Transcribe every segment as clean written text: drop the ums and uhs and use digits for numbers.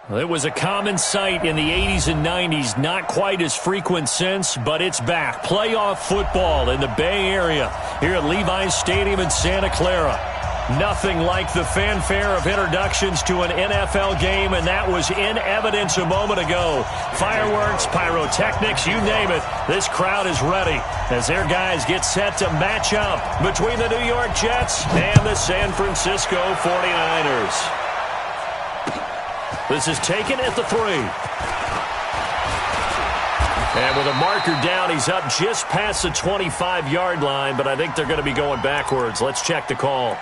Well, it was a common sight in the 80s and 90s, not quite as frequent since, but it's back. Playoff football in the Bay Area here at Levi's Stadium in Santa Clara. Nothing like the fanfare of introductions to an NFL game, and that was in evidence a moment ago. Fireworks, pyrotechnics, you name it. This crowd is ready as their guys get set to match up between the New York Jets and the San Francisco 49ers. This is taken at the 3. And with a marker down, he's up just past the 25-yard line, but I think they're going to be going backwards. Let's check the call.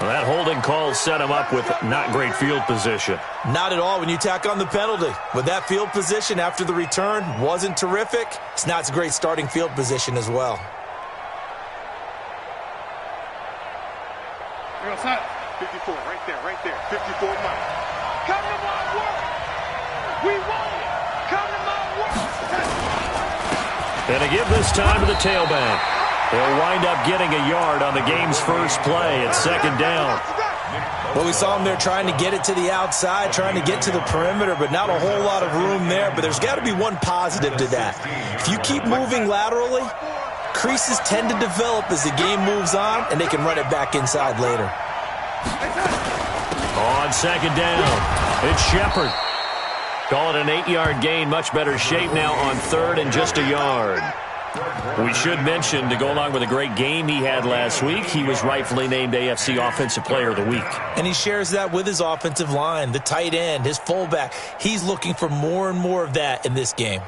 Well, that holding call set him up with not great field position. Not at all when you tack on the penalty. But that field position after the return wasn't terrific. It's not a great starting field position as well. You're outside. 54, right there. 54 miles. Come to my work. We want it. Come to my work. And to give this time to the tailback. They'll wind up getting a yard on the game's first play at second down. Well, we saw him there trying to get it to the outside, trying to get to the perimeter, but not a whole lot of room there. But there's got to be one positive to that. If you keep moving laterally, creases tend to develop as the game moves on, and they can run it back inside later. On second down, it's Shepard. Call it an 8-yard gain. Much better shape now on third and just a yard. We should mention, to go along with a great game he had last week, he was rightfully named AFC Offensive Player of the Week. And he shares that with his offensive line, the tight end, his fullback. He's looking for more and more of that in this game.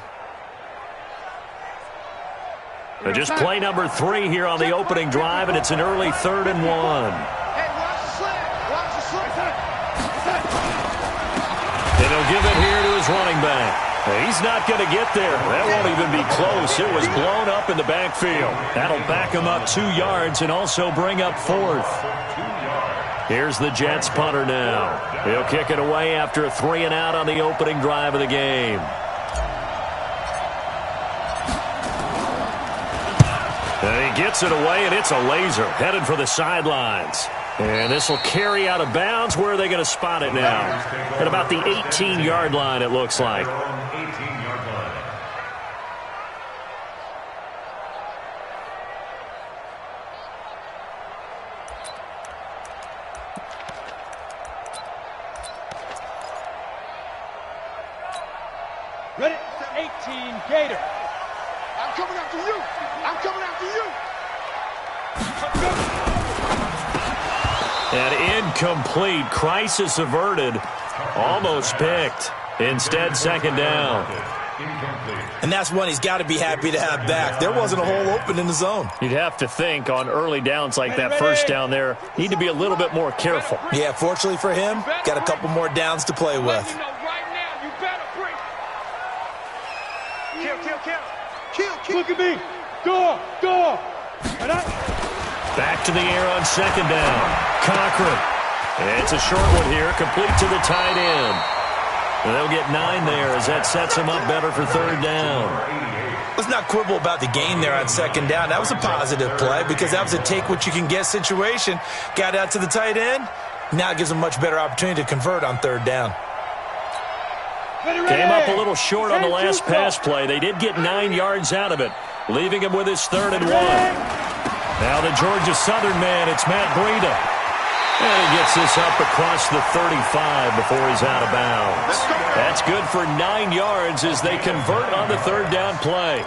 But just play number 3 here on the opening drive, and it's an early 3rd and 1. And he'll give it here to his running back. He's not going to get there. That won't even be close. It was blown up in the backfield. That'll back him up 2 yards and also bring up 4th. Here's the Jets punter now. He'll kick it away after a 3-and-out on the opening drive of the game. And he gets it away, and it's a laser headed for the sidelines. And this will carry out of bounds. Where are they going to spot it now? At about the 18-yard line, it looks like. Ready? 18, Gator. I'm coming after you. I'm coming after you. And incomplete. Crisis averted. Almost picked. Instead, second down. And that's one he's got to be happy to have back. There wasn't a hole open in the zone. You'd have to think on early downs like that first down there, need to be a little bit more careful. Yeah, fortunately for him, got a couple more downs to play with. Kill. Look at me. Go. Back to the air on second down. Cochran. It's a short one here, complete to the tight end. And they'll get 9 there as that sets him up better for third down. Let's not quibble about the gain there on second down. That was a positive play because that was a take-what-you-can-get situation. Got out to the tight end. Now it gives him much better opportunity to convert on third down. Came up a little short on the last pass play. They did get 9 yards out of it, leaving him with his 3rd and 1. Now the Georgia Southern man, it's Matt Breida. And he gets this up across the 35 before he's out of bounds. That's good for 9 yards as they convert on the third down play.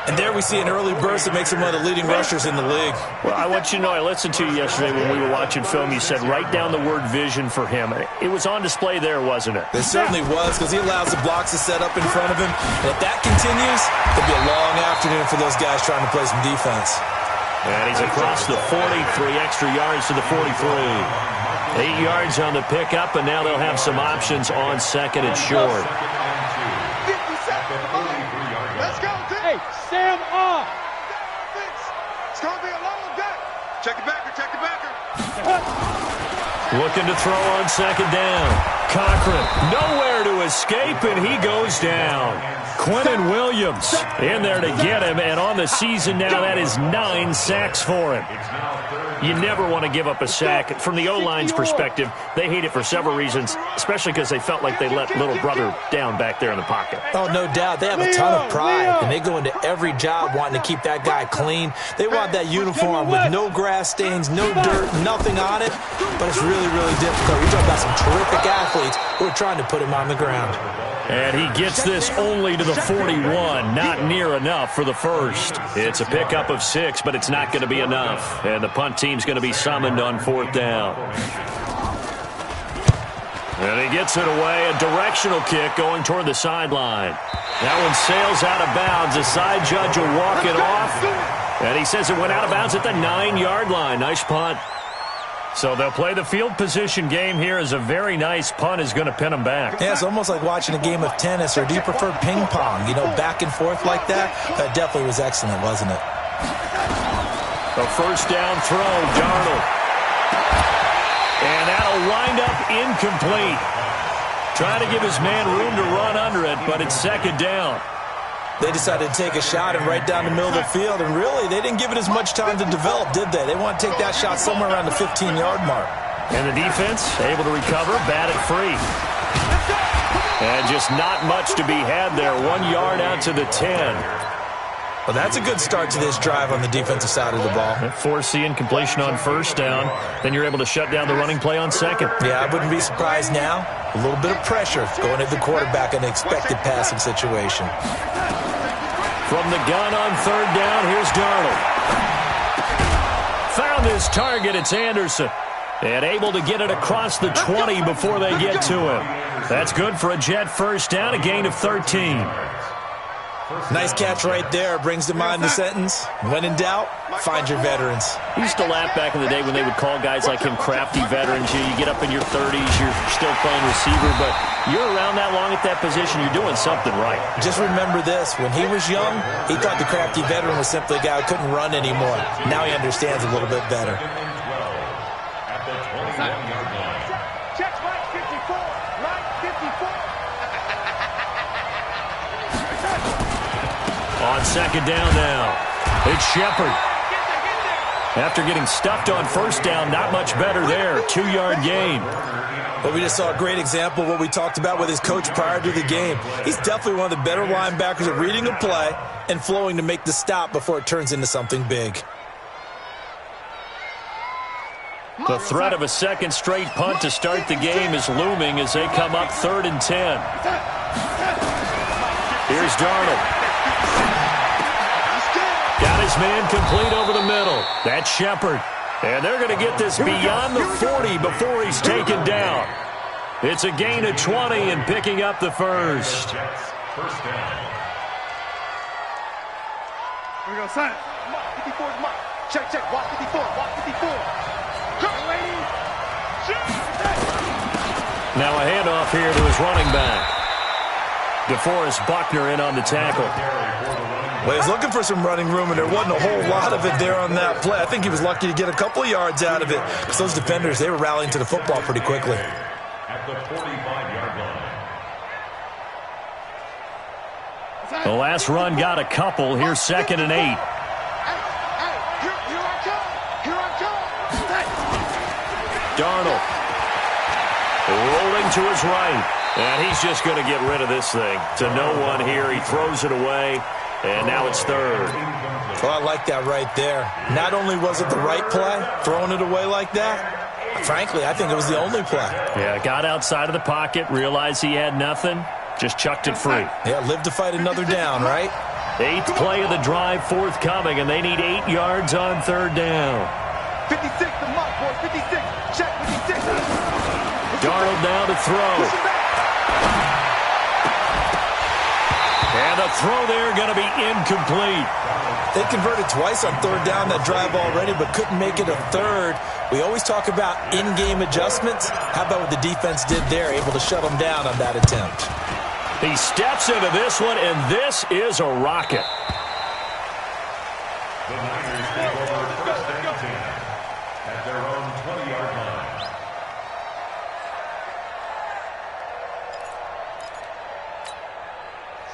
And there we see an early burst that makes him one of the leading rushers in the league. Well, I want you to know, I listened to you yesterday when we were watching film. You said write down the word vision for him. It was on display there, wasn't it? It certainly was because he allows the blocks to set up in front of him. And if that continues, it'll be a long afternoon for those guys trying to play some defense. And he's across the 40, 3 extra yards to the 43. 8 yards on the pickup, and now they'll have some options on second and short. 50 seconds. Let's go. Hey, Sam off. It's going to be a long day. Check the backer. Looking to throw on second down. Cochran, nowhere to escape, and he goes down. Quinnen Williams in there to get him, and on the season now, that is 9 sacks for him. You never want to give up a sack. From the O-line's perspective, they hate it for several reasons, especially because they felt like they let little brother down back there in the pocket. Oh, no doubt. They have a ton of pride, and they go into every job wanting to keep that guy clean. They want that uniform with no grass stains, no dirt, nothing on it, but it's really, really difficult. You're talking about some terrific athletes who are trying to put him on the ground. And he gets this only to the 41, not near enough for the first. It's a pickup of 6, but it's not going to be enough. And the punt team's going to be summoned on 4th down. And he gets it away, a directional kick going toward the sideline. That one sails out of bounds. The side judge will walk it off. And he says it went out of bounds at the 9-yard line. Nice punt. So they'll play the field position game here as a very nice punt is going to pin them back. Yeah, it's almost like watching a game of tennis, or do you prefer ping pong? You know, back and forth like that? That definitely was excellent, wasn't it? A first down throw, Darnold. And that'll wind up incomplete. Trying to give his man room to run under it, but it's 2nd down. They decided to take a shot and right down the middle of the field, and really, they didn't give it as much time to develop, did they? They want to take that shot somewhere around the 15-yard mark. And the defense able to recover, bat it free. And just not much to be had there. 1 yard out to the 10. Well, that's a good start to this drive on the defensive side of the ball. Force the incompletion on 1st down. Then you're able to shut down the running play on 2nd. Yeah, I wouldn't be surprised now. A little bit of pressure going at the quarterback in an expected passing situation. From the gun on 3rd down, here's Darnold. Found his target, it's Anderson. And able to get it across the 20 before they get to him. That's good for a Jet first down, a gain of 13. Nice catch right there. Brings to mind the sentence, when in doubt, find your veterans. We used to laugh back in the day when they would call guys like him crafty veterans. You get up in your 30s, you're still playing receiver, but you're around that long at that position, you're doing something right. Just remember this. When he was young, he thought the crafty veteran was simply a guy who couldn't run anymore. Now he understands a little bit better. Check line 54. Line 54. On 2nd down now, it's Shepard. After getting stuffed on 1st down, not much better there. 2-yard gain. But we just saw a great example of what we talked about with his coach prior to the game. He's definitely one of the better linebackers at reading a play and flowing to make the stop before it turns into something big. The threat of a 2nd straight punt to start the game is looming as they come up 3rd and 10. Here's Darnold. Got his man complete over the middle. That's Shepard. And they're going to get this beyond the 40 before he's taken down. It's a gain of 20 and picking up the first. First down. Here we go, son. 54 is mark. Check, check. Walk 54. Walk 54. Go, lady. Now a handoff here to his running back. DeForest Buckner in on the tackle. Well, he's looking for some running room, and there wasn't a whole lot of it there on that play. I think he was lucky to get a couple of yards out of it, because those defenders, they were rallying to the football pretty quickly. At the 45-yard line. The last run got a couple. Here's 2nd and 8. Here I come. Here I come. Darnold rolling to his right. And he's just going to get rid of this thing. To no one here. He throws it away. And now it's 3rd. Well, I like that right there. Not only was it the right play, throwing it away like that, frankly, I think it was the only play. Yeah, got outside of the pocket, realized he had nothing, just chucked it free. Yeah, live to fight another down, right? 8th play of the drive forthcoming, and they need 8 yards on 3rd down. 56, the mark, boys. 56. Check 56. Darnold now to throw. And the throw there going to be incomplete. They converted twice on 3rd down that drive already, but couldn't make it a 3rd. We always talk about in-game adjustments. How about what the defense did there, able to shut them down on that attempt? He steps into this one, and this is a rocket. The Niners take over 1st and 10 at their own 20-yard line.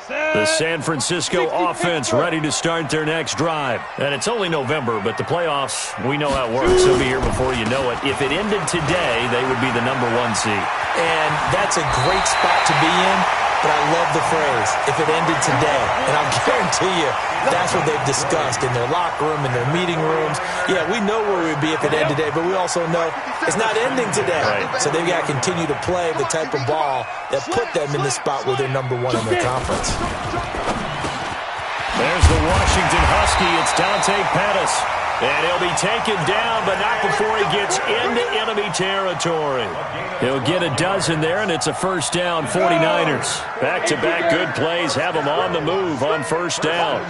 The San Francisco offense ready to start their next drive. And it's only November, but the playoffs, we know how it works. They'll be here before you know it. If it ended today, they would be the #1 seed. And that's a great spot to be in, but I love the phrase, if it ended today. And I'll guarantee you, that's what they've discussed in their locker room, in their meeting rooms. Yeah, we know where we'd be if it ended today, but we also know it's not ending today. Right. So they've got to continue to play the type of ball that put them in the spot where they're #1 in their conference. There's the Washington Husky. It's Dante Pettis. And he'll be taken down, but not before he gets into enemy territory. He'll get a dozen there, and it's a first down, 49ers. Back-to-back good plays have them on the move on first down.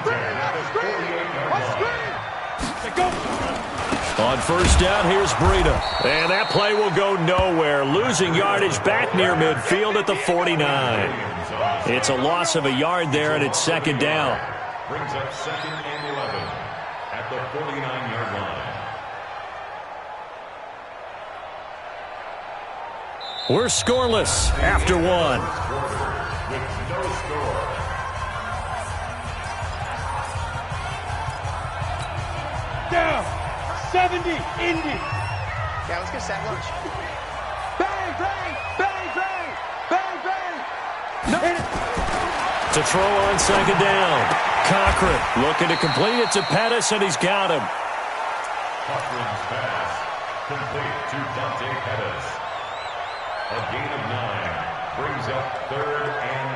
On first down, here's Breida. And that play will go nowhere. Losing yardage back near midfield at the 49. It's a loss of a yard there, and it's second down. Brings up 2nd and 11 at the 49-yard line. We're scoreless after one. With no score. Down. 70, Indy. Yeah, let's get sack lunch. Bang, bang, bang, bang, bang, bang. No. To throw on second down. Cochran looking to complete it to Pettis, and he's got him. Cochran's pass complete to Dante Pettis. A gain of 9 brings up 3rd and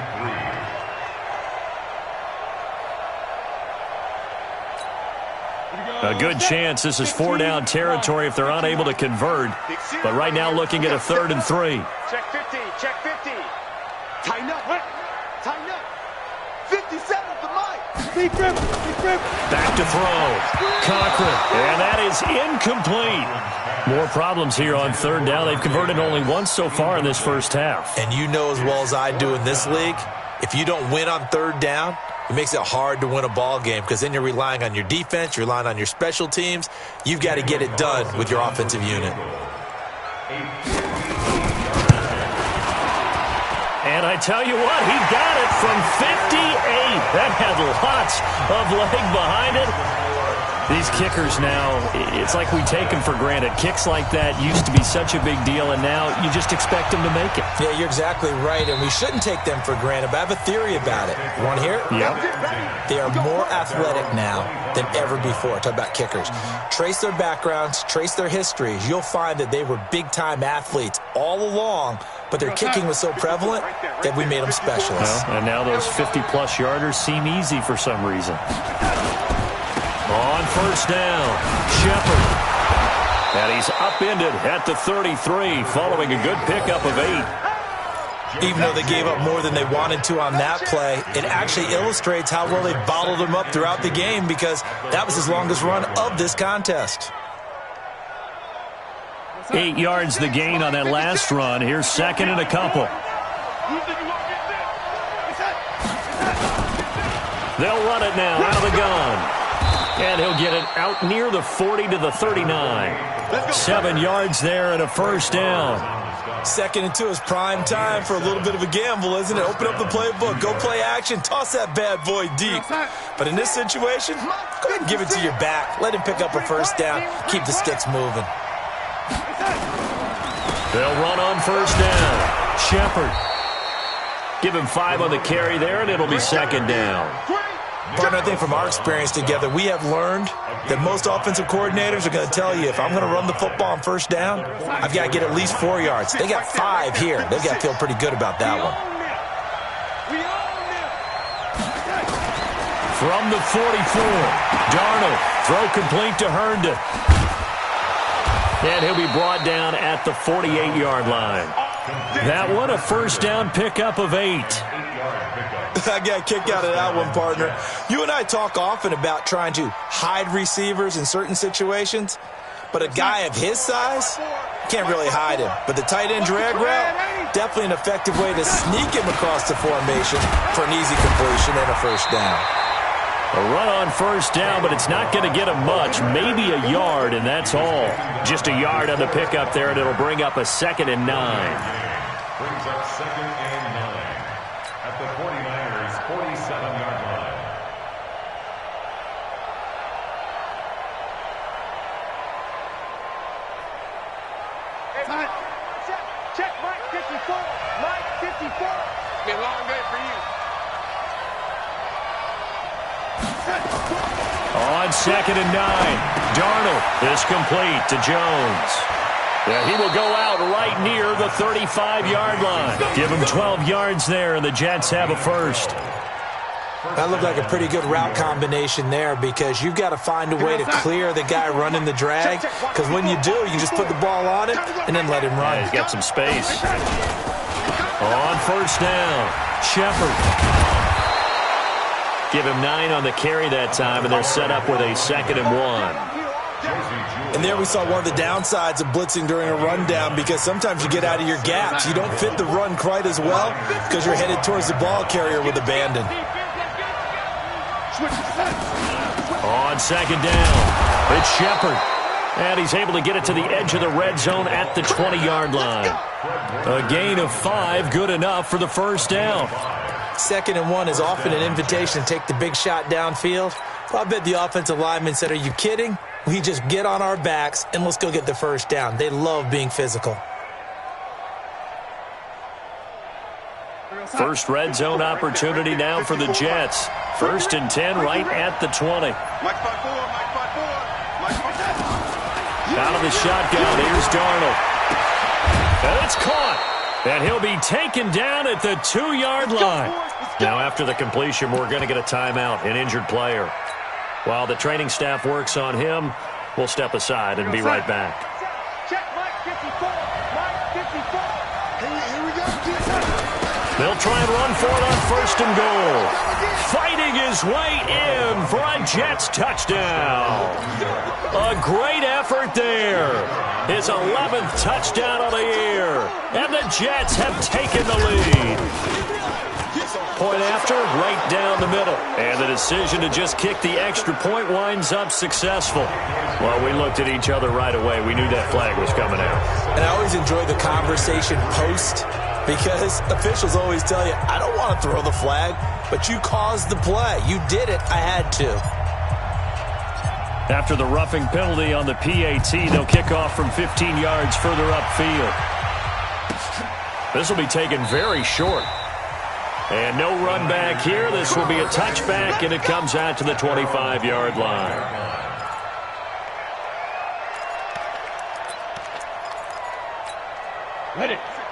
3. A good chance this is 4-down territory if they're unable to convert. But right now looking at a 3rd and 3. Check 50, check 50. Tighten up, tighten up. 57 at the mic. Deep rip, deep rip. Back to throw. Cochran, and that is incomplete. More problems here on 3rd down. They've converted only once so far in this first half. And you know as well as I do in this league, if you don't win on 3rd down, it makes it hard to win a ball game because then you're relying on your defense, you're relying on your special teams. You've got to get it done with your offensive unit. And I tell you what, he got it from 58. That had lots of leg behind it. These kickers now, it's like we take them for granted. Kicks like that used to be such a big deal, and now you just expect them to make it. Yeah, you're exactly right, and we shouldn't take them for granted, but I have a theory about it. You want to hear it? Yeah. They are more athletic now than ever before. Talk about kickers. Trace their backgrounds, trace their histories. You'll find that they were big-time athletes all along, but their kicking was so prevalent that we made them specialists. Well, and now those 50-plus yarders seem easy for some reason. On first down, Shepard. And he's upended at the 33 following a good pickup of 8. Even though they gave up more than they wanted to on that play, it actually illustrates how well they bottled them up throughout the game because that was his longest run of this contest. 8 yards the gain on that last run. Here's 2nd and a couple. They'll run it now out of the gun. And he'll get it out near the 40 to the 39. 7 yards there and a first down. 2nd and 2 is prime time for a little bit of a gamble, isn't it? Open up the playbook, go play action, toss that bad boy deep. But in this situation, go ahead and give it to your back. Let him pick up a first down. Keep the sticks moving. They'll run on first down. Shepard. Give him 5 on the carry there, and it'll be 2nd down. Partner, I think from our experience together, we have learned that most offensive coordinators are going to tell you, if I'm going to run the football on first down, I've got to get at least 4 yards. They got 5 here. They've got to feel pretty good about that one. From the 44, Darnold, throw complete to Herndon. And he'll be brought down at the 48-yard line. That one, a first down pickup of 8. I got a kick out of that one, partner. You and I talk often about trying to hide receivers in certain situations, but a guy of his size can't really hide him. But the tight end drag route, definitely an effective way to sneak him across the formation for an easy completion and a first down. A run on first down, but it's not going to get him much. Maybe a yard, and that's all. Just a yard on the pickup there, and it'll bring up a 2nd and 9. Brings up 2nd and 9 at the 49ers 47-yard line. Check Mike 54. Mike 54. Be a long day for you. On 2nd and 9, Darnold is complete to Jones. Yeah, he will go out right near the 35-yard line. Give him 12 yards there, and the Jets have a first. That looked like a pretty good route combination there because you've got to find a way to clear the guy running the drag, because when you do, you just put the ball on him and then let him run. Yeah, he's got some space. On 1st down, Shepard. Give him 9 on the carry that time, and they're set up with a 2nd and 1. And there we saw one of the downsides of blitzing during a rundown, because sometimes you get out of your gaps. You don't fit the run quite as well because you're headed towards the ball carrier with abandon. On 2nd down, it's Shepard. And he's able to get it to the edge of the red zone at the 20-yard line. A gain of 5, good enough for the first down. 2nd and 1 is often an invitation to take the big shot downfield. So I bet the offensive lineman said, "Are you kidding? We just get on our backs and let's go get the first down." They love being physical. First red zone opportunity now for the Jets. 1st and 10 right at the 20. Mike 54. Mike 54. Mike 54. Out of the shotgun, here's Darnold. And it's caught. And he'll be taken down at the 2-yard line. Now, after the completion, we're going to get a timeout, an injured player. While the training staff works on him, we'll step aside and be right back. Check Mike 54. Mike 54. Here we go. They'll try and run for it on 1st and goal. Fighting his way in for a Jets touchdown. A great effort there. His 11th touchdown of the year. And the Jets have taken the lead. Point after, right down the middle. And the decision to just kick the extra point winds up successful. Well, we looked at each other right away. We knew that flag was coming out. And I always enjoy the conversation post, because officials always tell you, "I don't want to throw the flag, but you caused the play. You did it. I had to." After the roughing penalty on the PAT, they'll kick off from 15 yards further upfield. This will be taken very short. And no run back here. This will be a touchback, and it comes out to the 25-yard line.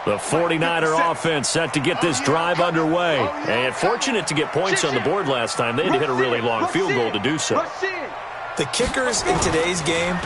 The 49er offense set to get this drive underway. And fortunate to get points on the board last time. They had to hit a really long field goal to do so. The kickers in today's game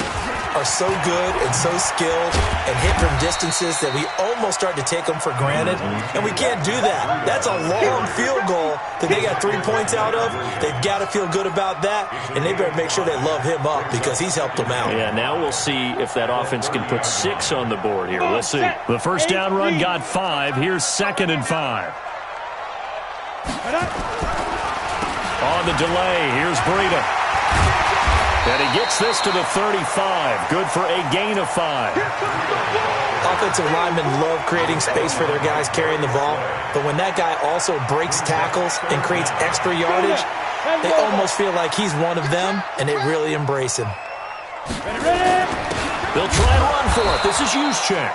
are so good and so skilled and hit from distances that we almost start to take them for granted, and we can't do that. That's a long field goal that they got 3 points out of. They've got to feel good about that, and they better make sure they love him up because he's helped them out. Yeah, now we'll see if that offense can put 6 on the board here. We'll see. The first down run got 5. Here's 2nd and 5. On the delay, here's Breida. And he gets this to the 35. Good for a gain of 5. Offensive linemen love creating space for their guys carrying the ball, but when that guy also breaks tackles and creates extra yardage, they almost feel like he's one of them, and they really embrace him. They'll try and run for it. This is Juszczyk.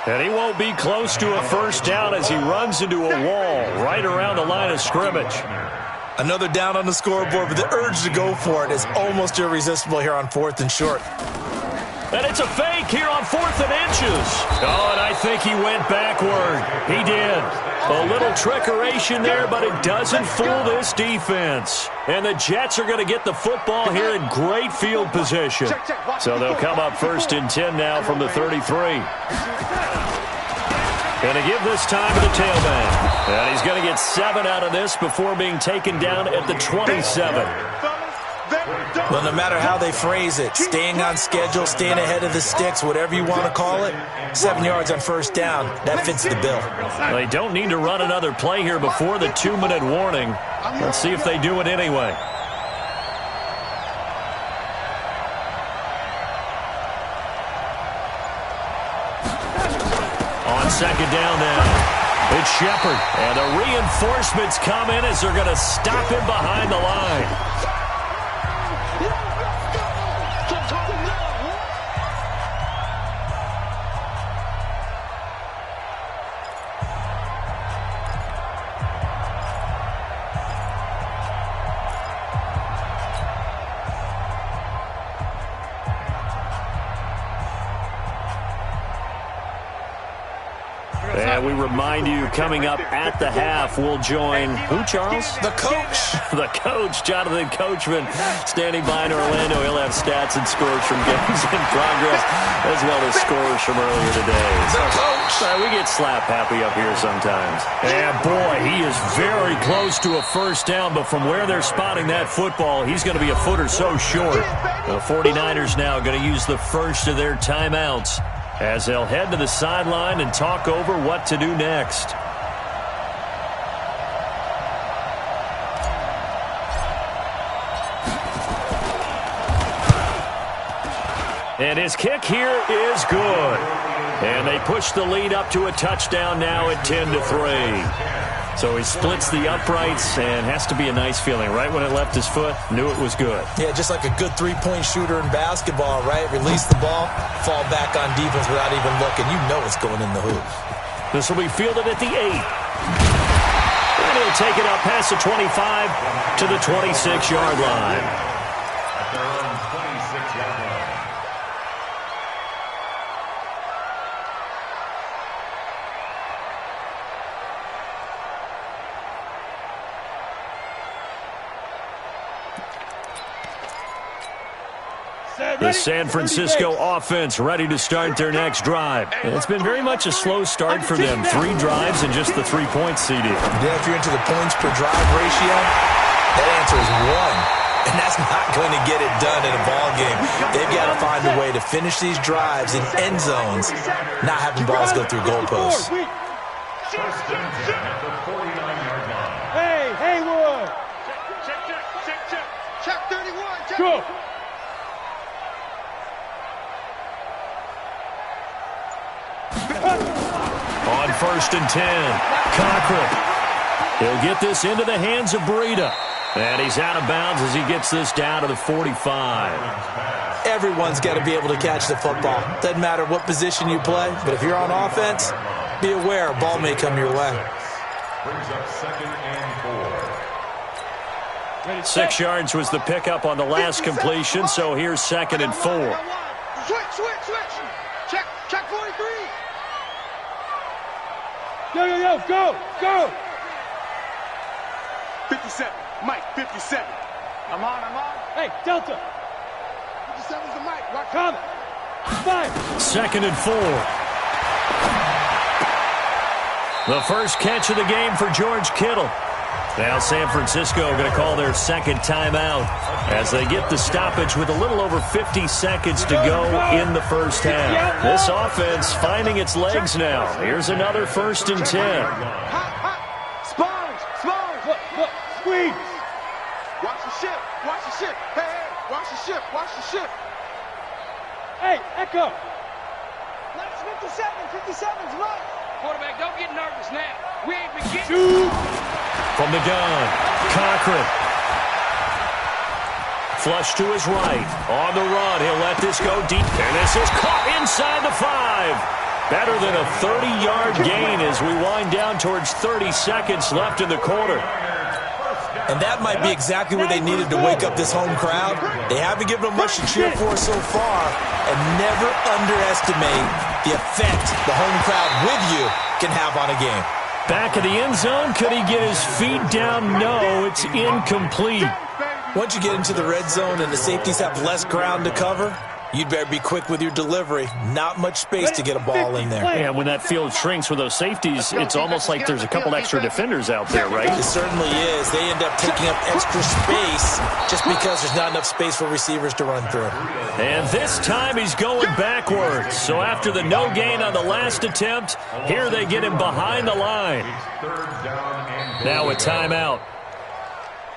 And he won't be close to a first down as he runs into a wall right around the line of scrimmage. Another down on the scoreboard, but the urge to go for it is almost irresistible here on 4th and short. And it's a fake here on 4th and inches. Oh, and I think he went backward. He did. A little trickeration there, but it doesn't fool this defense. And the Jets are going to get the football here in great field position. So they'll come up 1st and 10 now from the 33. Going to give this time to the tailback. And he's going to get 7 out of this before being taken down at the 27. Well, no matter how they phrase it, staying on schedule, staying ahead of the sticks, whatever you want to call it, 7 yards on first down, that fits the bill. They don't need to run another play here before the 2-minute warning. Let's see if they do it anyway. On second down now. It's Shepard, and the reinforcements come in as they're going to stop him behind the line. And we remind you, coming up at the half, we'll join who, Charles? The coach. The coach, Jonathan Coachman, standing by in Orlando. He'll have stats and scores from games in progress, as well as scores from earlier today. The coach. We get slap happy up here sometimes. And boy, he is very close to a first down, but from where they're spotting that football, he's going to be a foot or so short. The 49ers now going to use the first of their timeouts as they'll head to the sideline and talk over what to do next. And his kick here is good. And they push the lead up to a touchdown now at 10-3. So he splits the uprights, and has to be a nice feeling. Right when it left his foot, knew it was good. Yeah, just like a good three-point shooter in basketball, right? Release the ball, fall back on defense without even looking. You know it's going in the hoop. This will be fielded at the 8. And he'll take it up past the 25 to the 26-yard line. At their own 26-yard line. The San Francisco offense ready to start their next drive. It's been very much a slow start for them. 3 drives and just the 3 points CD. Yeah, if you're into the points per drive ratio, that answer is 1. And that's not going to get it done in a ball game. They've got to find a way to finish these drives in end zones, not having balls go through goalposts. First and 10 at the 49-yard line. Hey, Haywood. Check 31. Check. Go. On first and 10, Cochran. He'll get this into the hands of Breida. And he's out of bounds as he gets this down to the 45. Everyone's got to be able to catch the football. Doesn't matter what position you play, but if you're on offense, be aware a ball may come your way. Brings up 2nd and 4. 6 yards was the pickup on the last completion, so here's 2nd and 4. Switch. Check 43. Go. 57. Mike, 57. I'm on. Hey, Delta. 57's the Mike. Rock coming. 5. 2nd and 4. The first catch of the game for George Kittle. Now San Francisco going to call their second timeout as they get the stoppage with a little over 50 seconds to go in the first half. This offense finding its legs now. Here's another 1st and 10. Sponge. Look. Squeeze. Watch the ship. Hey. Watch the ship. Hey, Echo. That's 57. 57's right. Quarterback, don't get nervous now. We ain't been getting... Shoot. From the gun, Cochran. Flush to his right. On the run, he'll let this go deep. And this is caught inside the 5. Better than a 30-yard gain as we wind down towards 30 seconds left in the quarter. And that might be exactly what they needed to wake up this home crowd. They haven't given them much to cheer for so far. And never underestimate the effect the home crowd with you can have on a game. Back of the end zone. Could he get his feet down? No, it's incomplete. Once you get into the red zone and the safeties have less ground to cover, you'd better be quick with your delivery. Not much space to get a ball in there. Yeah, when that field shrinks with those safeties, it's almost like there's a couple extra defenders out there, right? It certainly is. They end up taking up extra space just because there's not enough space for receivers to run through. And this time he's going backwards. So after the no gain on the last attempt, here they get him behind the line. Now a timeout.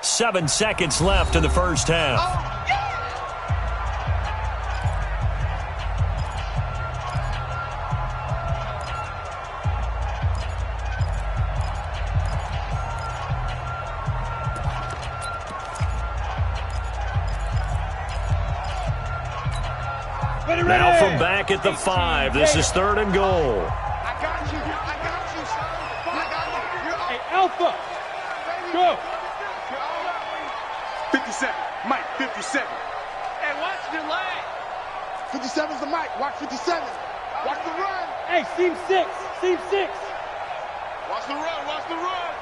7 seconds left in the first half. Now from back at the 5. This is 3rd and goal. I got you. I got you, son. I got you. Hey, Alpha. Go. 57. Mike, 57. Hey, watch the leg. 57's the Mike. Watch 57. Watch the run. Hey, seam 6. Seam 6. Watch the run. Watch the run.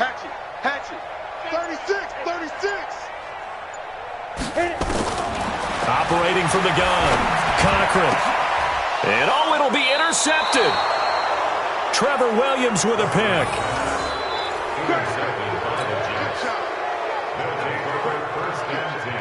Hatchet. Hatchet. 36. 36. Hit it. Operating from the gun. Cochran. And oh, it'll be intercepted. Trevor Williams with a pick. Intercepted by the Jets. They'll take over 1st and 10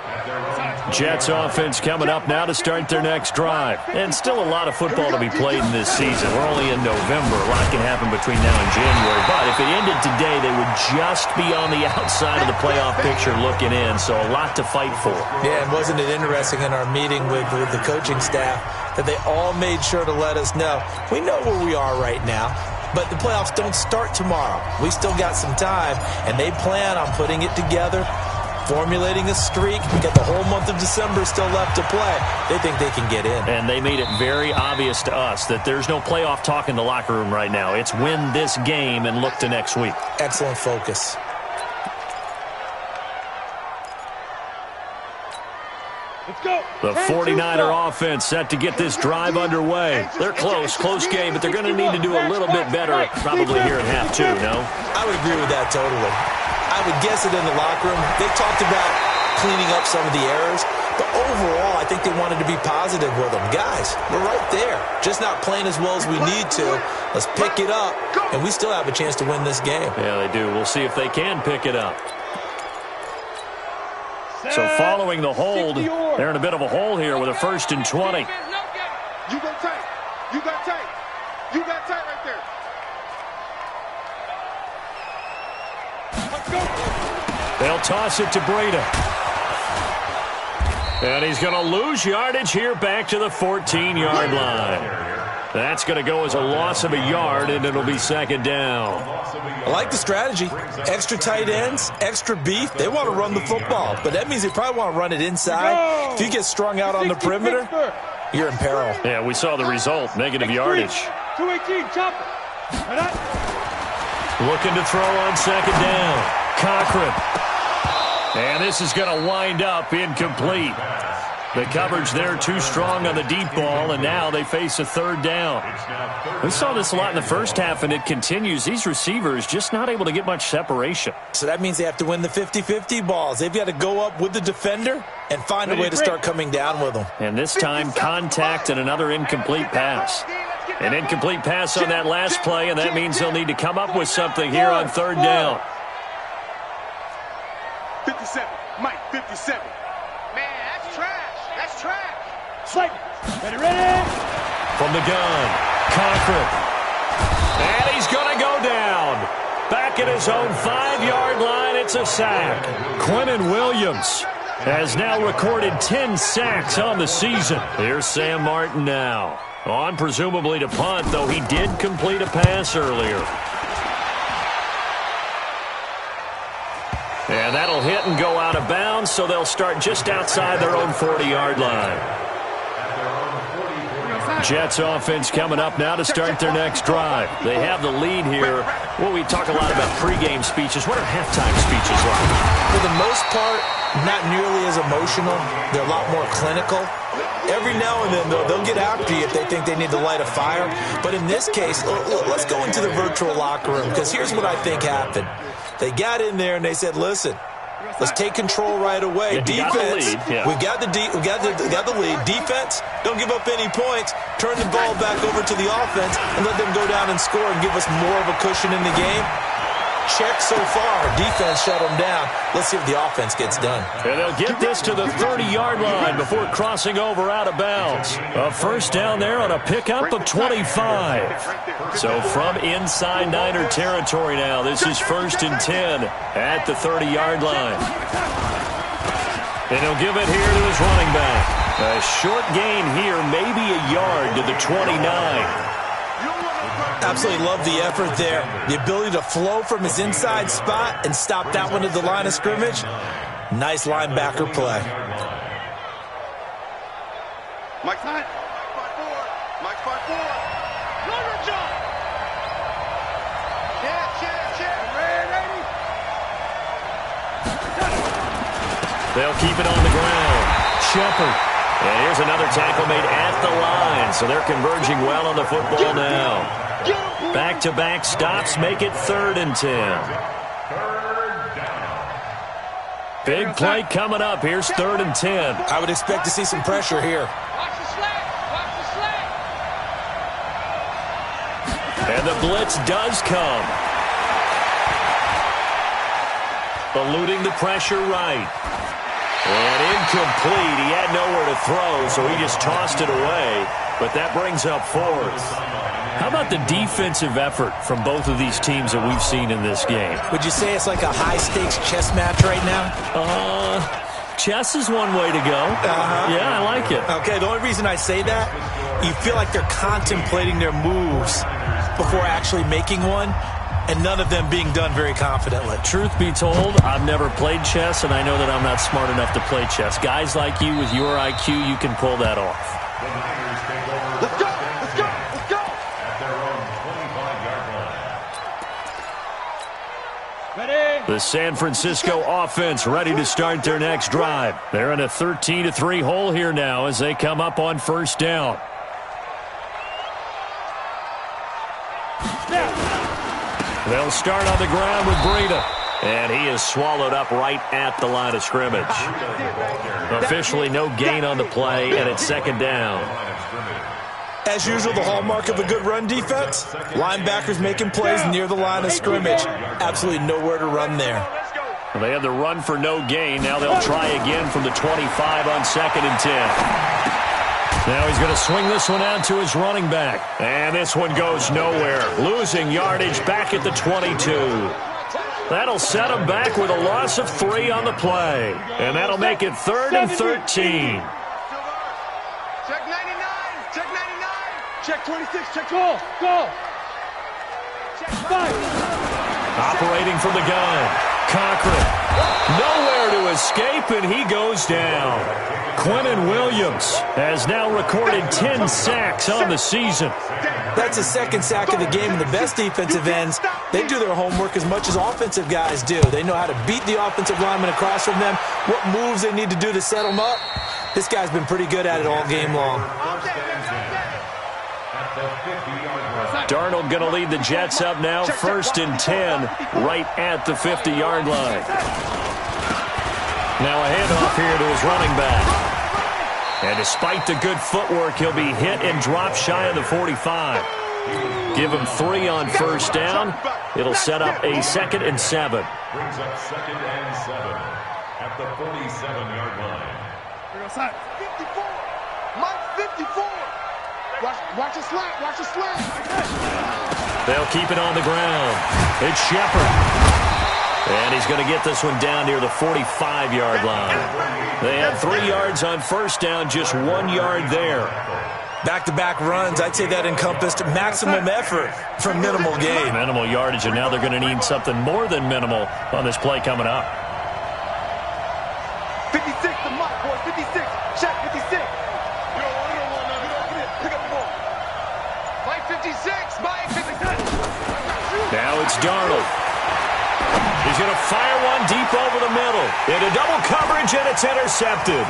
at their own. Jets offense coming up now to start their next drive. And still a lot of football to be played in this season. We're only in November. A lot can happen between now and January. But if it ended today, they would just be on the outside of the playoff picture looking in. So a lot to fight for. Yeah, and wasn't it interesting in our meeting with the coaching staff that they all made sure to let us know, we know where we are right now, but the playoffs don't start tomorrow. We still got some time, and they plan on putting it together, formulating a streak. We got the whole month of December still left to play. They think they can get in. And they made it very obvious to us that there's no playoff talk in the locker room right now. It's win this game and look to next week. Excellent focus. Let's go. The 49er offense set to get this drive underway. They're close game, but they're going to need to do a little bit better probably here at half 2, no? I would agree with that totally. I would guess it in the locker room. They talked about cleaning up some of the errors, but overall, I think they wanted to be positive with them. Guys, we're right there. Just not playing as well as we need to. Let's pick it up, and we still have a chance to win this game. Yeah, they do. We'll see if they can pick it up. So following the hold, they're in a bit of a hole here with a 1st and 20. You go tight. You got tight. You got tight right there. Let's go. They'll toss it to Breda. And he's going to lose yardage here back to the 14-yard line. That's going to go as a loss of a yard, and it'll be 2nd down. I like the strategy. Extra tight ends, extra beef. They want to run the football, but that means they probably want to run it inside. If you get strung out on the perimeter, you're in peril. Yeah, we saw the result, negative yardage. 218, chopper. Looking to throw on 2nd down. Cochran. And this is going to wind up incomplete. The coverage there too strong on the deep ball, and now they face a 3rd down. We saw this a lot in the first half, and it continues. These receivers just not able to get much separation. So that means they have to win the 50-50 balls. They've got to go up with the defender and find a way to start coming down with them. And this time, contact and another incomplete pass. An incomplete pass on that last play, and that means they'll need to come up with something here on 3rd down. 57. Mike, 57. Man, that's trash. That's trash. Slayton. Ready. From the gun, Cochran. And he's going to go down. Back at his own 5-yard line, it's a sack. Quinnen Williams has now recorded 10 sacks on the season. Here's Sam Martin now. On presumably to punt, though he did complete a pass earlier. And that'll hit and go out of bounds, so they'll start just outside their own 40-yard line. Jets offense coming up now to start their next drive. They have the lead here. Well, we talk a lot about pregame speeches. What are halftime speeches like? For the most part, not nearly as emotional. They're a lot more clinical. Every now and then, though, they'll get after you if they think they need to light a fire. But in this case, let's go into the virtual locker room, because here's what I think happened. They got in there and they said, listen, let's take control right away. Defense, we've got the lead. Defense, don't give up any points. Turn the ball back over to the offense and let them go down and score and give us more of a cushion in the game. Check so far. Defense shut them down. Let's see if the offense gets done. And they'll get this to the 30-yard line before crossing over out of bounds. A 1st down there on a pickup of 25. So from inside Niner territory now, this is 1st and 10 at the 30-yard line. And he'll give it here to his running back. A short gain here, maybe a yard to the 29. Absolutely love the effort there. The ability to flow from his inside spot and stop that one at the line of scrimmage. Nice linebacker play. They'll keep it on the ground. Shepard. And here's another tackle made at the line. So they're converging well on the football now. Back-to-back stops make it 3rd and 10. Big play coming up. Here's 3rd and 10. I would expect to see some pressure here. Watch the slack. Watch the slack. And the blitz does come. Eluding the pressure right. And incomplete. He had nowhere to throw, so he just tossed it away. But that brings up 4th. How about the defensive effort from both of these teams that we've seen in this game? Would you say it's like a high-stakes chess match right now? Chess is one way to go. Yeah, I like it. Okay, the only reason I say that, you feel like they're contemplating their moves before actually making one, and none of them being done very confidently. Truth be told, I've never played chess, and I know that I'm not smart enough to play chess. Guys like you with your IQ, you can pull that off. Let's go. Let's go. Let's go. At their own 25-yard line. Ready. The San Francisco offense ready to start their next drive. They're in a 13-3 hole here now as they come up on 1st down. They'll start on the ground with Breida. And he is swallowed up right at the line of scrimmage. Officially no gain on the play, and it's 2nd down. As usual, the hallmark of a good run defense, linebackers making plays near the line of scrimmage. Absolutely nowhere to run there. Well, they had the run for no gain. Now they'll try again from the 25 on 2nd and 10. Now he's going to swing this one out to his running back. And this one goes nowhere. Losing yardage back at the 22. That'll set him back with a loss of 3 on the play. And that'll make it 3rd and 13. Check 99. Check 99. Check 26. Check goal. Goal. Check 5. Operating from the gun. Cochran. Nowhere to escape, and he goes down. Quinnen Williams has now recorded 10 sacks on the season. That's his 2nd sack of the game, and the best defensive ends, they do their homework as much as offensive guys do. They know how to beat the offensive lineman across from them, what moves they need to do to set them up. This guy's been pretty good at it all game long. Darnold going to lead the Jets up now, 1st and 10, right at the 50-yard line. Now a handoff here to his running back. And despite the good footwork, he'll be hit and drop shy of the 45. Give him 3 on 1st down. It'll set up a 2nd and 7. Brings up 2nd and 7 at the 47-yard line. 54. Mike 54. Watch it slap. Watch it slap. They'll keep it on the ground. It's Shepard. And he's going to get this one down near the 45-yard line. They had 3 yards on 1st down, just 1 yard there. Back-to-back runs, I'd say that encompassed maximum effort for minimal gain. Minimal yardage, and now they're going to need something more than minimal on this play coming up. 56 to Mike, boys. 56. Check 56. You don't want none. Pick up the ball. Mike 56. Mike 56. Now it's Darnold. He's going to fire one deep over the middle. Into double coverage, and it's intercepted.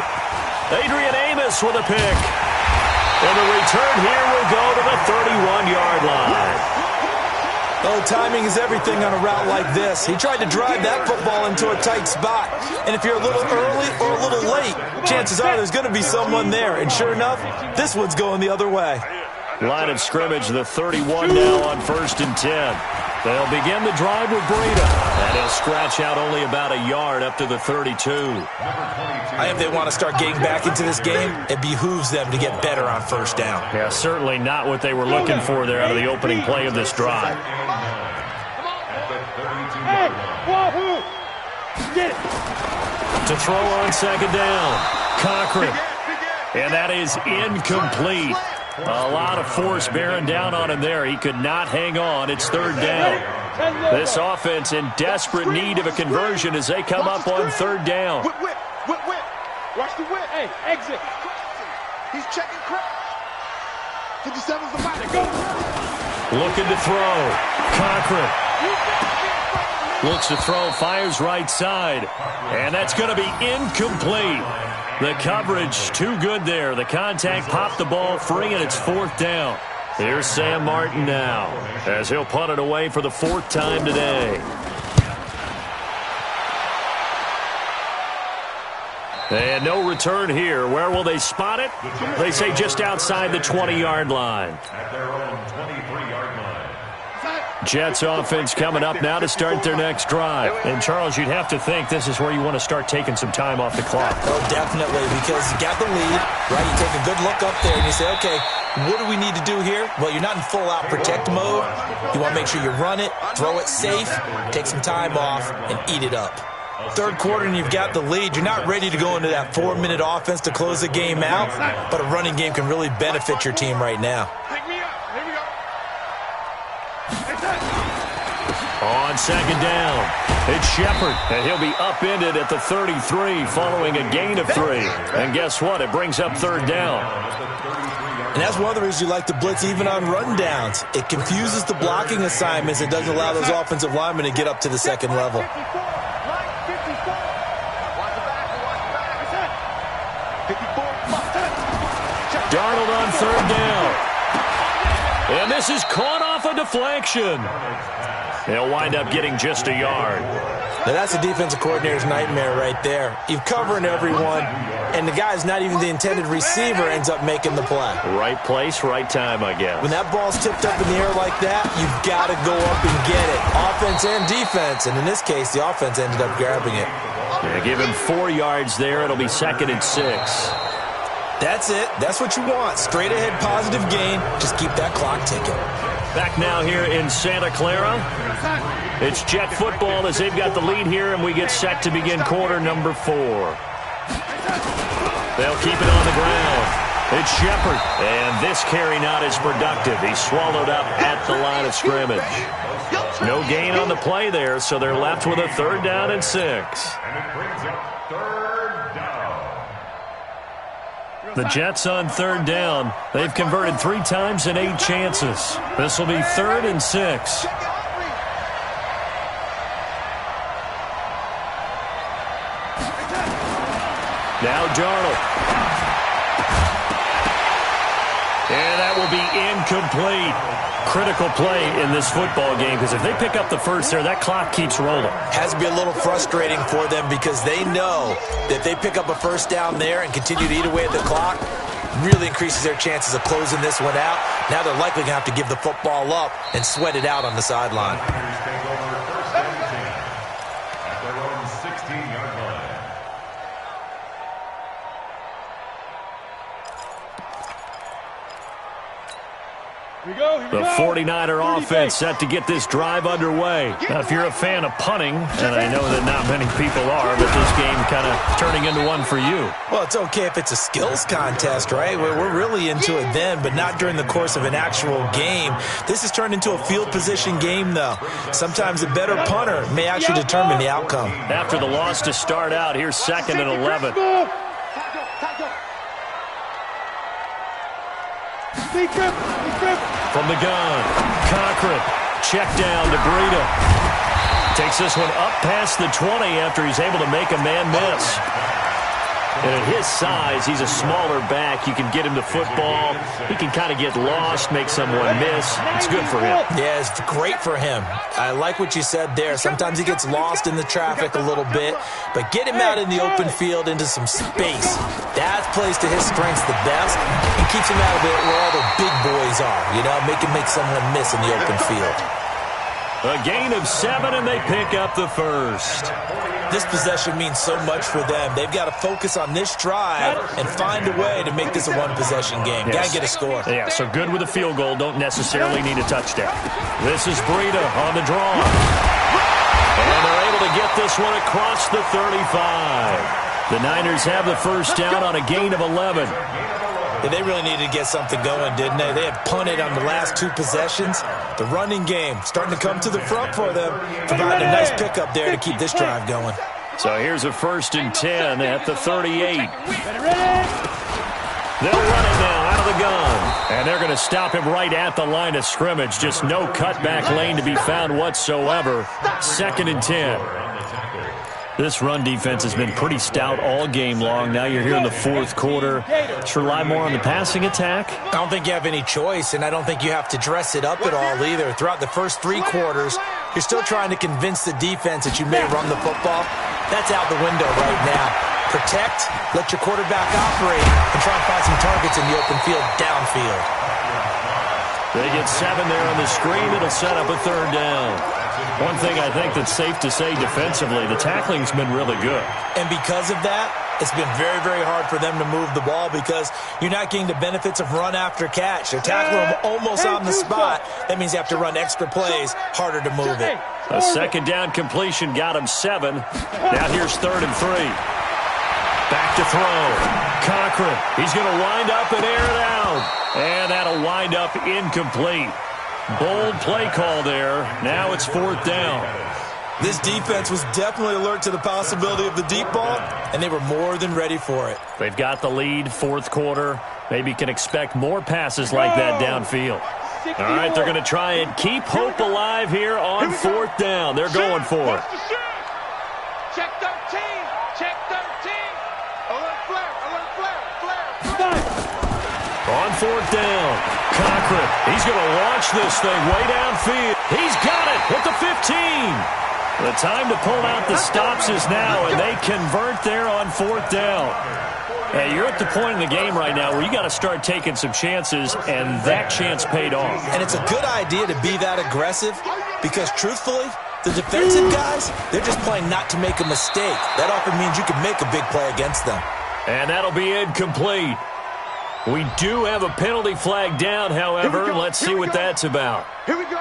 Adrian Amos with a pick. And the return here will go to the 31-yard line. Oh, timing is everything on a route like this. He tried to drive that football into a tight spot. And if you're a little early or a little late, chances are there's going to be someone there. And sure enough, this one's going the other way. Line of scrimmage, the 31 now on 1st and 10. They'll begin the drive with Breida. And he'll scratch out only about a yard up to the 32. If they want to start getting back into this game, it behooves them to get better on 1st down. Yeah, certainly not what they were looking for there out of the opening play of this drive. Hey, wahoo! Get it. To throw on 2nd down, Cochran. And that is incomplete. A lot of force bearing down on him there. He could not hang on. It's 3rd down. This offense in desperate need of a conversion as they come up on 3rd down. Whip. Watch the whip. Hey, exit. He's checking crash. 57's the fighter. Go. Looking to throw. Cochran. Looks to throw, fires right side. And that's going to be incomplete. The coverage too good there. The contact popped the ball free, and it's 4th down. Here's Sam Martin now, as he'll punt it away for the 4th time today. And no return here. Where will they spot it? They say just outside the 20-yard line. At their own 23-yard line. Jets offense coming up now to start their next drive. And, Charles, you'd have to think this is where you want to start taking some time off the clock. Oh, definitely, because you got the lead, right? You take a good look up there and you say, okay, what do we need to do here? Well, you're not in full-out protect mode. You want to make sure you run it, throw it safe, take some time off, and eat it up. 3rd quarter and you've got the lead. You're not ready to go into that 4-minute offense to close the game out, but a running game can really benefit your team right now. On 2nd down, it's Shepard, and he'll be upended at the 33 following a gain of 3. And guess what? It brings up 3rd down. And that's one of the reasons you like to blitz even on rundowns. It confuses the blocking assignments. It doesn't allow those offensive linemen to get up to the 2nd level. Darnold on 3rd down. And this is caught off a deflection. They'll wind up getting just a yard. Now that's a defensive coordinator's nightmare right there. You're covering everyone, and the guy's not even the intended receiver ends up making the play. Right place, right time, I guess. When that ball's tipped up in the air like that, you've got to go up and get it. Offense and defense, and in this case, the offense ended up grabbing it. Yeah, give him 4 yards there. It'll be 2nd and 6. That's it. That's what you want. Straight ahead positive gain. Just keep that clock ticking. Back now here in Santa Clara. It's Jet football as they've got the lead here, and we get set to begin quarter number 4. They'll keep it on the ground. It's Shepard, and this carry not as productive. He's swallowed up at the line of scrimmage. No gain on the play there, so they're left with a 3rd down and 6. And it brings up 3rd down. The Jets on 3rd down. They've converted 3 times in 8 chances. This will be 3rd and 6. Now Darnold. And that will be incomplete. Critical play in this football game, because if they pick up the first there, that clock keeps rolling. Has to be a little frustrating for them because they know that they pick up a 1st down there and continue to eat away at the clock, really increases their chances of closing this one out. Now they're likely going to have to give the football up and sweat it out on the sideline. At their own 16-yard line. The 49er offense set to get this drive underway. Now, if you're a fan of punting, and I know that not many people are, but this game kind of turning into one for you. Well, it's okay if it's a skills contest, right? We're really into it then, but not during the course of an actual game. This has turned into a field position game, though. Sometimes a better punter may actually determine the outcome. After the loss to start out, here's 2nd and 11. From the gun, Cochran, check down to Breida. Takes this one up past the 20 after he's able to make a man miss. And at his size, he's a smaller back. You can get him to football. He can kind of get lost, make someone miss. It's good for him. Yeah, it's great for him. I like what you said there. Sometimes he gets lost in the traffic a little bit, but get him out in the open field into some space. That plays to his strengths the best and keeps him out of it where all the big boys are, you know, make someone miss in the open field. A gain of 7, and they pick up the first. This possession means so much for them. They've got to focus on this drive and find a way to make this a one-possession game. Got to get a score. Yeah, so good with a field goal. Don't necessarily need a touchdown. This is Breida on the draw. And they're able to get this one across the 35. The Niners have the first down on a gain of 11. Yeah, they really needed to get something going, didn't they? They had punted on the last 2 possessions. The running game starting to come to the front for them, providing a nice pickup there to keep this drive going. So here's a 1st and 10 at the 38. They'll run it now out of the gun. And they're going to stop him right at the line of scrimmage. Just no cutback lane to be found whatsoever. 2nd and 10. This run defense has been pretty stout all game long. Now you're here in the 4th quarter. Let's rely more on the passing attack. I don't think you have any choice, and I don't think you have to dress it up at all either. Throughout the first 3 quarters, you're still trying to convince the defense that you may run the football. That's out the window right now. Protect, let your quarterback operate, and try and find some targets in the open field downfield. They get 7 there on the screen. It'll set up a 3rd down. One thing I think that's safe to say defensively, the tackling's been really good. And because of that, it's been very, very hard for them to move the ball because you're not getting the benefits of run after catch. They're tackling them almost on the spot. That means you have to run extra plays, harder to move it. A 2nd down completion got him 7. Now here's 3rd and 3. Back to throw. Cochran, he's going to wind up and air it out. And that'll wind up incomplete. Bold play call there. Now it's 4th down. This defense was definitely alert to the possibility of the deep ball, and they were more than ready for it. They've got the lead, 4th quarter. Maybe can expect more passes like that downfield. All right, they're going to try and keep hope alive here on 4th down. They're going for it. Check 13. Check 13. Alert flare. Alert flare. On 4th down. Cochran, he's going to launch this thing way downfield. He's got it at the 15. The time to pull out the stops is now, and they convert there on 4th down. Hey, you're at the point in the game right now where you got to start taking some chances, and that chance paid off. And it's a good idea to be that aggressive because, truthfully, the defensive guys, they're just playing not to make a mistake. That often means you can make a big play against them. And that'll be incomplete. We do have a penalty flag down, however. Let's see what that's about. Here we go.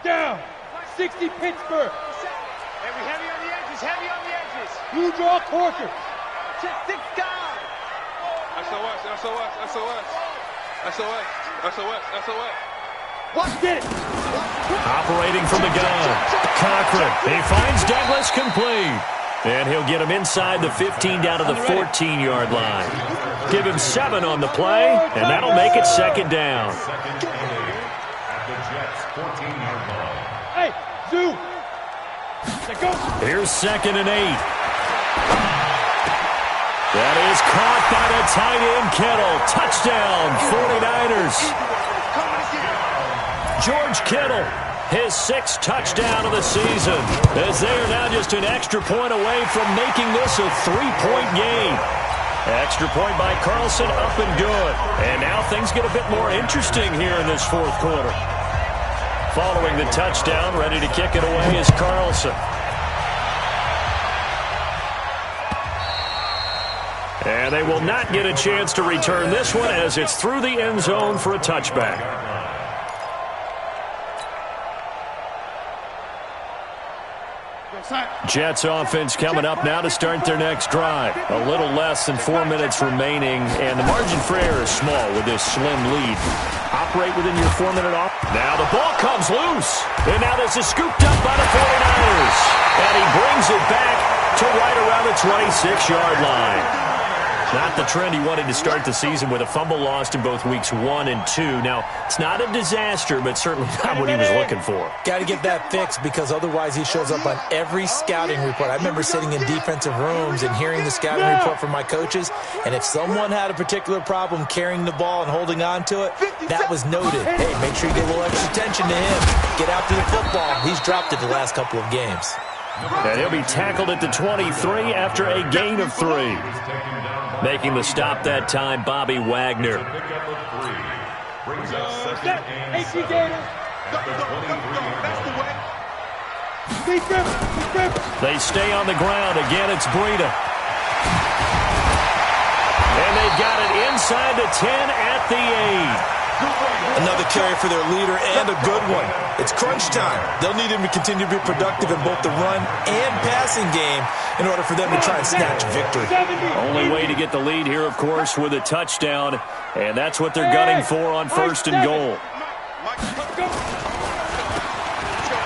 Down. 60 Pittsburgh. Heavy on the edges. Heavy on the edges. You draw Corker. Check 6 guys. SOS. SOS. SOS. SOS. SOS. SOS. Watch it. Operating from the gun. Cochran. He finds Douglas complete. And he'll get him inside the 15 down to the 14-yard line. Give him 7 on the play, and that'll make it 2nd down. Hey, Zoo. Here's 2nd and 8. That is caught by the tight end Kittle. Touchdown, 49ers. George Kittle, his 6th touchdown of the season, as they are now just an extra point away from making this a 3-point game. Extra point by Carlson, up and good. And now things get a bit more interesting here in this 4th quarter. Following the touchdown, ready to kick it away is Carlson. And they will not get a chance to return this one as it's through the end zone for a touchback. Jets offense coming up now to start their next drive. A little less than 4 minutes remaining, and the margin for error is small with this slim lead. Operate within your 4-minute off. Now the ball comes loose, and now this is scooped up by the 49ers. And he brings it back to right around the 26-yard line. Not the trend he wanted to start the season with a fumble lost in both weeks 1 and 2. Now, it's not a disaster, but certainly not what he was looking for. Got to get that fixed because otherwise he shows up on every scouting report. I remember sitting in defensive rooms and hearing the scouting report from my coaches, and if someone had a particular problem carrying the ball and holding on to it, that was noted. Hey, make sure you get a little extra attention to him. Get after the football. He's dropped it the last couple of games. And he'll be tackled at the 23 after a gain of 3. Making the stop that time, Bobby Wagner. They stay on the ground. Again, it's Breida. And they've got it inside the 10 at the 8. Another carry for their leader and a good one. It's crunch time. They'll need him to continue to be productive in both the run and passing game in order for them to try and snatch victory. Only way to get the lead here, of course, with a touchdown, and that's what they're gunning for on 1st and goal.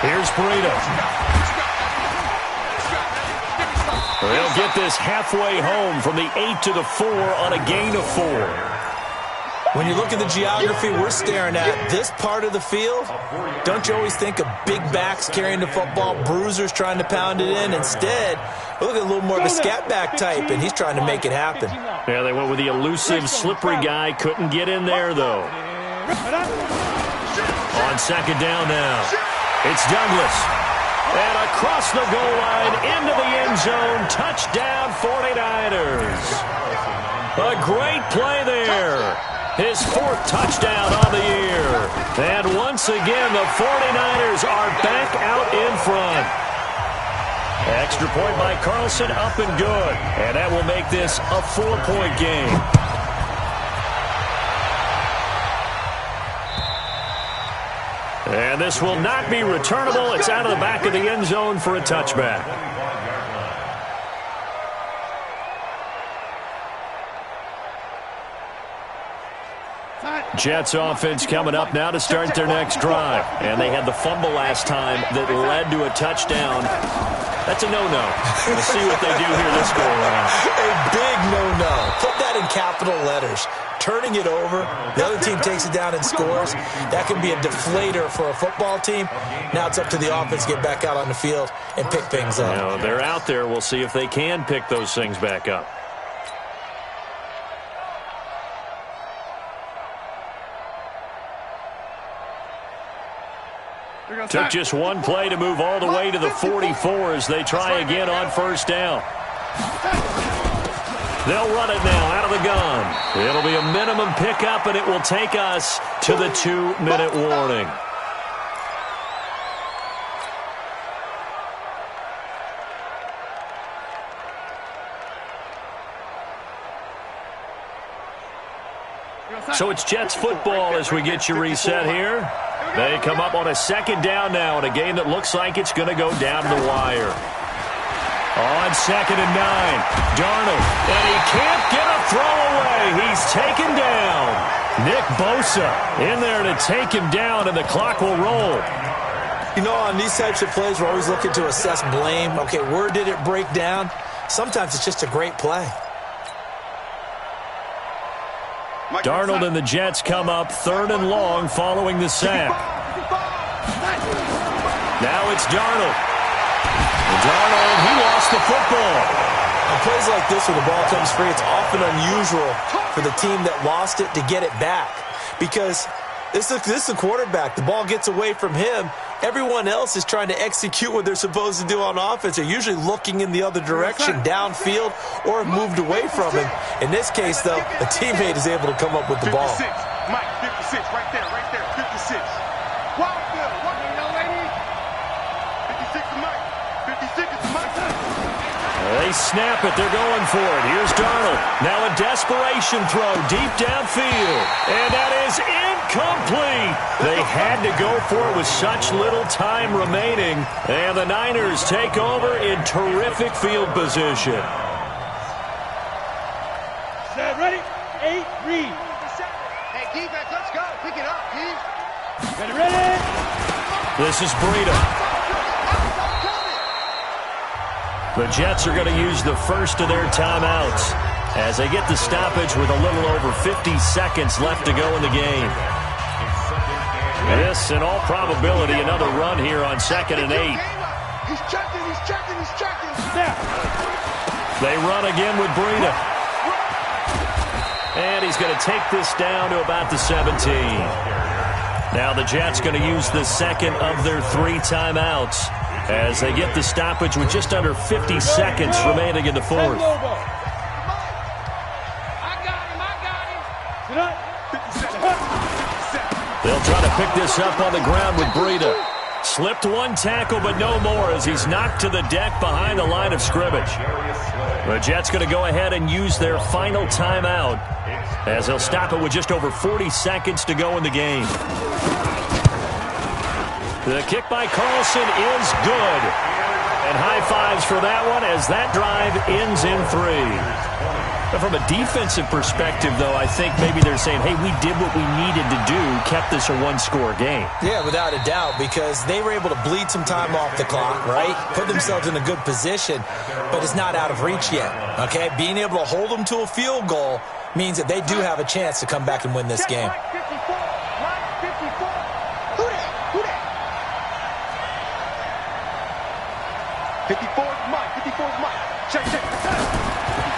Here's Breida. They'll get this halfway home from the 8 to the 4 on a gain of 4. When you look at the geography we're staring at, this part of the field, don't you always think of big backs carrying the football, bruisers trying to pound it in? Instead, we look at a little more of a scat back type, and he's trying to make it happen. Yeah, they went with the elusive, slippery guy. Couldn't get in there, though. On second down now, it's Douglas. And across the goal line, into the end zone, touchdown 49ers. A great play there. His 4th touchdown on the year. And once again, the 49ers are back out in front. Extra point by Carlson, up and good. And that will make this a 4-point game. And this will not be returnable. It's out of the back of the end zone for a touchback. Jets offense coming up now to start their next drive. And they had the fumble last time that led to a touchdown. That's a no-no. We'll see what they do here this go-around. A big no-no. Put that in capital letters. Turning it over, the other team takes it down and scores. That can be a deflator for a football team. Now it's up to the offense to get back out on the field and pick things up. You know, they're out there. We'll see if they can pick those things back up. Took just one play to move all the way to the 44 as they try again on first down. They'll run it now out of the gun. It'll be a minimum pickup, and it will take us to the 2-minute warning. So it's Jets football as we get you reset here. They come up on a second down now in a game that looks like it's going to go down to the wire. On second and 9, Darnold, and he can't get a throw away. He's taken down. Nick Bosa in there to take him down, and the clock will roll. You know, on these types of plays, we're always looking to assess blame. Okay, where did it break down? Sometimes it's just a great play. Darnold and the Jets come up 3rd and long following the sack. Now it's Darnold. Darnold, he lost the football. On plays like this where the ball comes free, it's often unusual for the team that lost it to get it back. Because this is the quarterback. The ball gets away from him. Everyone else is trying to execute what they're supposed to do on offense. They're usually looking in the other direction, downfield, or have moved away from him. In this case, though, a teammate is able to come up with the ball. 56, Mike, 56, right there, 56. Wild field, what do you know, lady? 56 to Mike, 56 to Mike. They snap it. They're going for it. Here's Darnold. Now a desperation throw deep downfield. And that is incomplete. They had to go for it with such little time remaining. And the Niners take over in terrific field position. Set, ready? 8, read. Hey, defense, let's go. Pick it up, Keith. Ready? This is Breida. The Jets are going to use the first of their timeouts as they get the stoppage with a little over 50 seconds left to go in the game. This, in all probability, another run here on 2nd and 8. He's checking. They run again with Breida. And he's going to take this down to about the 17. Now the Jets going to use the second of their 3 timeouts as they get the stoppage with just under 50 seconds remaining in the 4th. They'll try to pick this up on the ground with Breida. Slipped one tackle, but no more as he's knocked to the deck behind the line of scrimmage. The Jets going to go ahead and use their final timeout as they'll stop it with just over 40 seconds to go in the game. The kick by Carlson is good. And high fives for that one as that drive ends in 3. From a defensive perspective, though, I think maybe they're saying, hey, we did what we needed to do, kept this a one-score game. Yeah, without a doubt, because they were able to bleed some time off the clock, right? Put themselves in a good position, but it's not out of reach yet, okay? Being able to hold them to a field goal means that they do have a chance to come back and win this game. 54's Mike. 54's Mike. Check.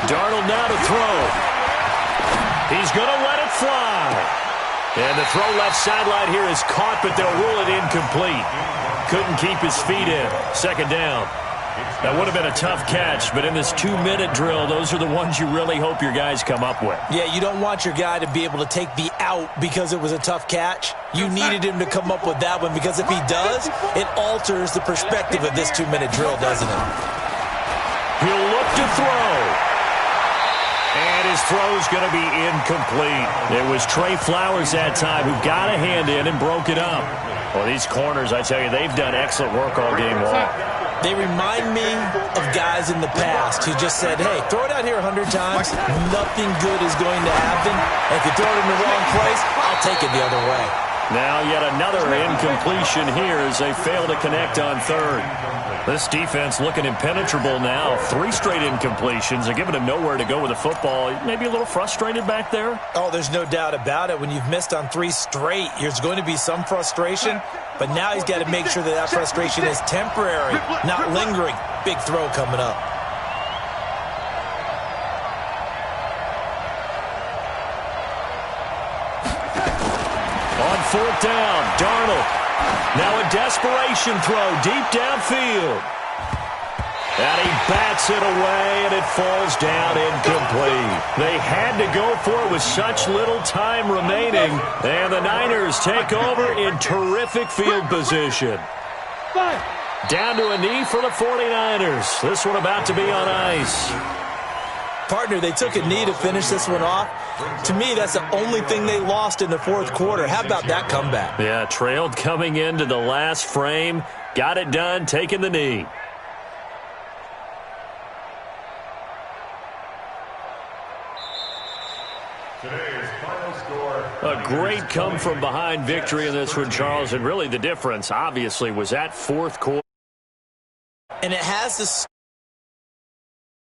Darnold now to throw. He's going to let it fly. And the throw left sideline here is caught, but they'll rule it incomplete. Couldn't keep his feet in. Second down. That would have been a tough catch, but in this 2-minute drill, those are the ones you really hope your guys come up with. Yeah, you don't want your guy to be able to take the out because it was a tough catch. You needed him to come up with that one, because if he does, it alters the perspective of this 2-minute drill, doesn't it? He'll look to throw. And his throw's going to be incomplete. It was Trey Flowers that time who got a hand in and broke it up. Well, these corners, I tell you, they've done excellent work all game long. They remind me of guys in the past who just said, hey, throw it out here 100 times, nothing good is going to happen. And if you throw it in the wrong place, I'll take it the other way. Now yet another incompletion here as they fail to connect on third. This defense looking impenetrable now. 3 straight incompletions. They're giving him nowhere to go with the football. Maybe a little frustrated back there? Oh, there's no doubt about it. When you've missed on 3 straight, there's going to be some frustration. But now he's got to make sure that frustration is temporary, not lingering. Big throw coming up. On 4th down, Darnold. Now a desperation throw deep downfield. And he bats it away, and it falls down incomplete. They had to go for it with such little time remaining. And the Niners take over in terrific field position. Down to a knee for the 49ers. This one about to be on ice. Partner, they took a knee to finish this one off. To me, that's the only thing they lost in the 4th quarter. How about that comeback? Yeah, trailed coming into the last frame. Got it done, taking the knee. Today's final score. A great come-from-behind victory in this one, Charles. And really the difference, obviously, was that 4th quarter. And it has this...